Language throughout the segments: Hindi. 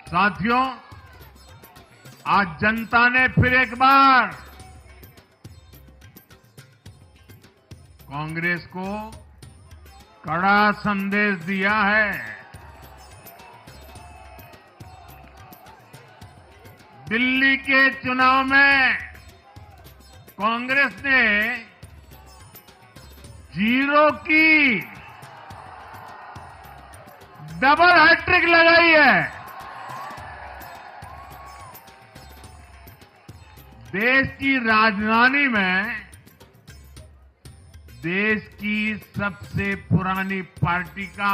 साथियों, आज जनता ने फिर एक बार कांग्रेस को कड़ा संदेश दिया है। दिल्ली के चुनाव में कांग्रेस ने जीरो की डबल हैट्रिक लगाई है। देश की राजधानी में देश की सबसे पुरानी पार्टी का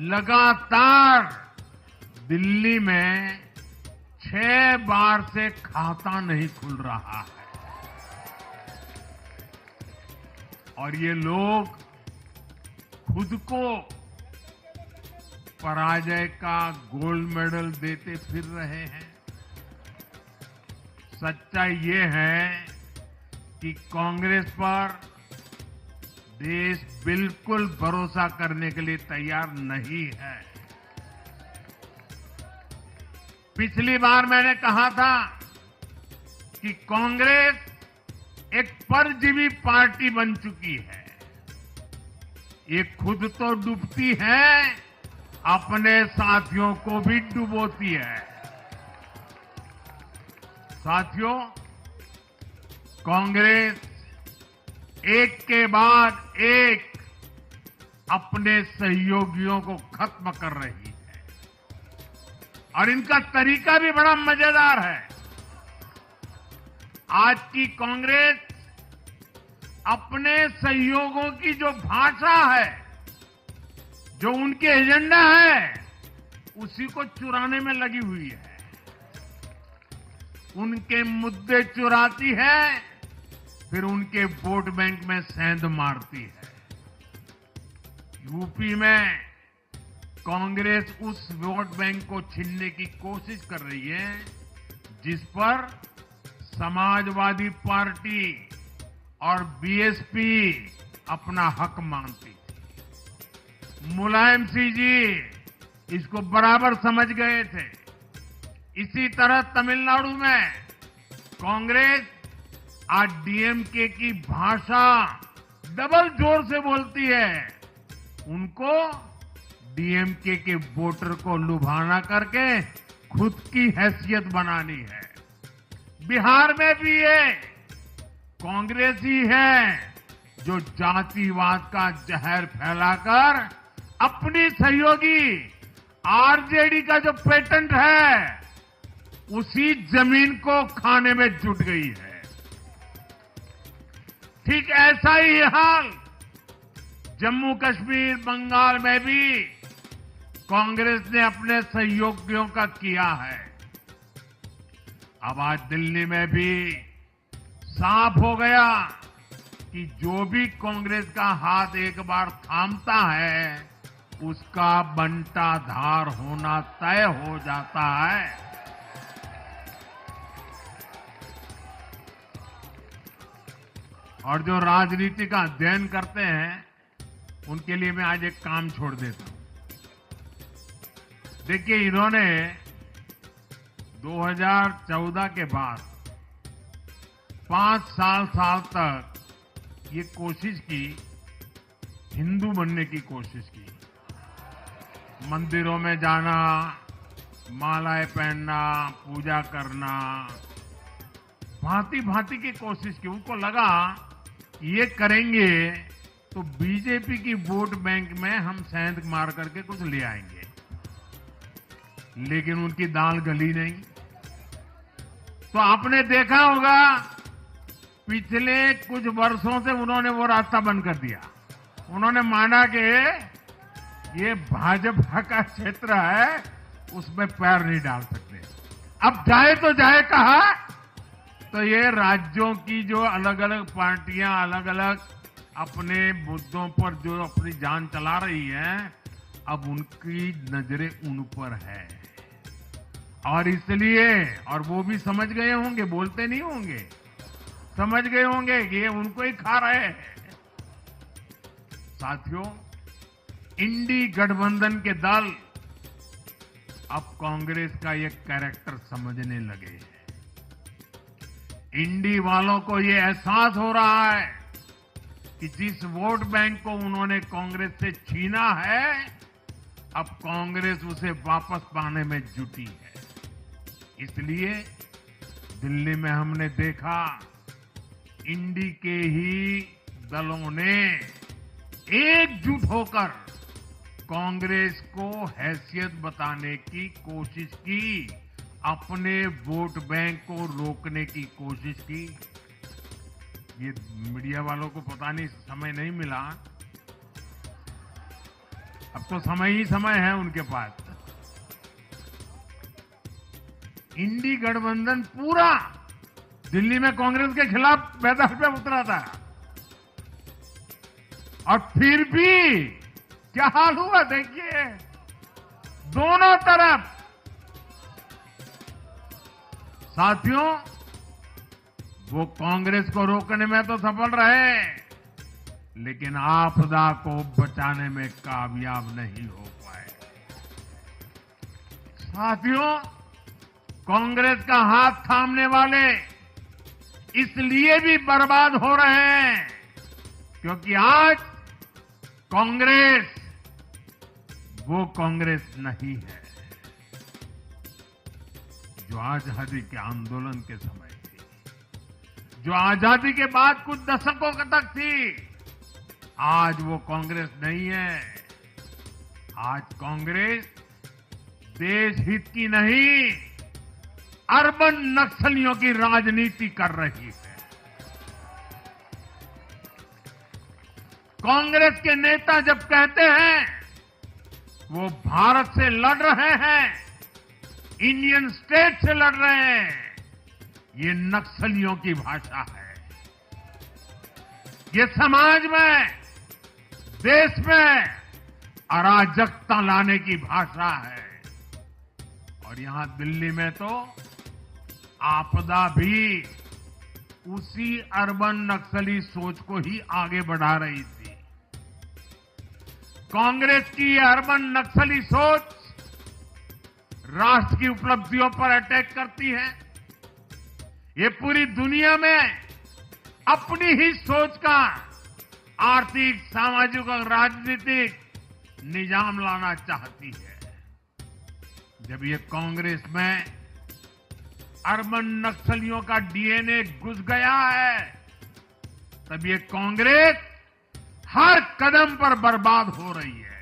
लगातार दिल्ली में 6 बार से खाता नहीं खुल रहा है और ये लोग खुद को पराजय का गोल्ड मेडल देते फिर रहे हैं। सच्चाई ये है कि कांग्रेस पर देश बिल्कुल भरोसा करने के लिए तैयार नहीं है। पिछली बार मैंने कहा था कि कांग्रेस एक परजीवी पार्टी बन चुकी है। ये खुद तो डूबती है, अपने साथियों को भी डुबोती है। साथियों, कांग्रेस एक के बाद एक अपने सहयोगियों को खत्म कर रही है और इनका तरीका भी बड़ा मजेदार है। आज की कांग्रेस अपने सहयोगों की जो भाषा है, जो उनके एजेंडा है, उसी को चुराने में लगी हुई है। उनके मुद्दे चुराती है, फिर उनके वोट बैंक में सेंध मारती है। यूपी में कांग्रेस उस वोट बैंक को छीनने की कोशिश कर रही है जिस पर समाजवादी पार्टी और बीएसपी अपना हक मानती थी। मुलायम सिंह जी इसको बराबर समझ गए थे। इसी तरह तमिलनाडु में कांग्रेस आज डीएमके की भाषा डबल जोर से बोलती है। उनको डीएमके के वोटर को लुभाना करके खुद की हैसियत बनानी है। बिहार में भी ये कांग्रेस ही है जो जातिवाद का जहर फैलाकर अपनी सहयोगी आरजेडी का जो पेटेंट है उसी जमीन को खाने में जुट गई है। ठीक ऐसा ही हाल जम्मू कश्मीर, बंगाल में भी कांग्रेस ने अपने सहयोगियों का किया है। अब आज दिल्ली में भी साफ हो गया कि जो भी कांग्रेस का हाथ एक बार थामता है उसका बंटाधार होना तय हो जाता है। और जो राजनीति का अध्ययन करते हैं उनके लिए मैं आज एक काम छोड़ देता हूं। देखिए, इन्होंने 2014 के बाद 5 साल तक ये कोशिश की, हिंदू बनने की कोशिश की। मंदिरों में जाना, मालाएं पहनना, पूजा करना, भांति भांति की कोशिश की। उनको लगा ये करेंगे तो बीजेपी की वोट बैंक में हम सेंध मार करके कुछ ले आएंगे, लेकिन उनकी दाल गली नहीं। तो आपने देखा होगा पिछले कुछ वर्षों से उन्होंने वो रास्ता बंद कर दिया। उन्होंने माना कि ये भाजपा का क्षेत्र है, उसमें पैर नहीं डाल सकते। अब जाए तो जाए कहा, तो ये राज्यों की जो अलग अलग पार्टियां अलग अलग अपने मुद्दों पर जो अपनी जान चला रही हैं, अब उनकी नजरें उन पर है और इसलिए, और वो भी समझ गए होंगे, बोलते नहीं होंगे, समझ गए होंगे कि ये उनको ही खा रहे हैं। साथियों, इंडी गठबंधन के दल अब कांग्रेस का ये कैरेक्टर समझने लगे हैं। इंडी वालों को ये एहसास हो रहा है कि जिस वोट बैंक को उन्होंने कांग्रेस से छीना है, अब कांग्रेस उसे वापस पाने में जुटी है। इसलिए दिल्ली में हमने देखा, इंडी के ही दलों ने एकजुट होकर कांग्रेस को हैसियत बताने की कोशिश की, अपने वोट बैंक को रोकने की कोशिश की। ये मीडिया वालों को पता नहीं समय नहीं मिला, अब तो समय ही समय है उनके पास। इंडी गठबंधन पूरा दिल्ली में कांग्रेस के खिलाफ मैदान पे उतरा था, और फिर भी क्या हाल हुआ देखिए, दोनों तरफ। साथियों, वो कांग्रेस को रोकने में तो सफल रहे, लेकिन आपदा को बचाने में कामयाब नहीं हो पाए। साथियों, कांग्रेस का हाथ थामने वाले इसलिए भी बर्बाद हो रहे हैं क्योंकि आज कांग्रेस वो कांग्रेस नहीं है जो आजादी के आंदोलन के समय थी, जो आजादी के बाद कुछ दशकों तक थी। आज वो कांग्रेस नहीं है। आज कांग्रेस देश हित की नहीं, अर्बन नक्सलियों की राजनीति कर रही है। कांग्रेस के नेता जब कहते हैं वो भारत से लड़ रहे हैं, इंडियन स्टेट से लड़ रहे हैं, ये नक्सलियों की भाषा है। ये समाज में, देश में अराजकता लाने की भाषा है। और यहां दिल्ली में तो आपदा भी उसी अर्बन नक्सली सोच को ही आगे बढ़ा रही थी। कांग्रेस की अर्बन नक्सली सोच राष्ट्र की उपलब्धियों पर अटैक करती है। ये पूरी दुनिया में अपनी ही सोच का आर्थिक, सामाजिक और राजनीतिक निजाम लाना चाहती है। जब ये कांग्रेस में अर्बन नक्सलियों का डीएनए घुस गया है, तब ये कांग्रेस हर कदम पर बर्बाद हो रही है।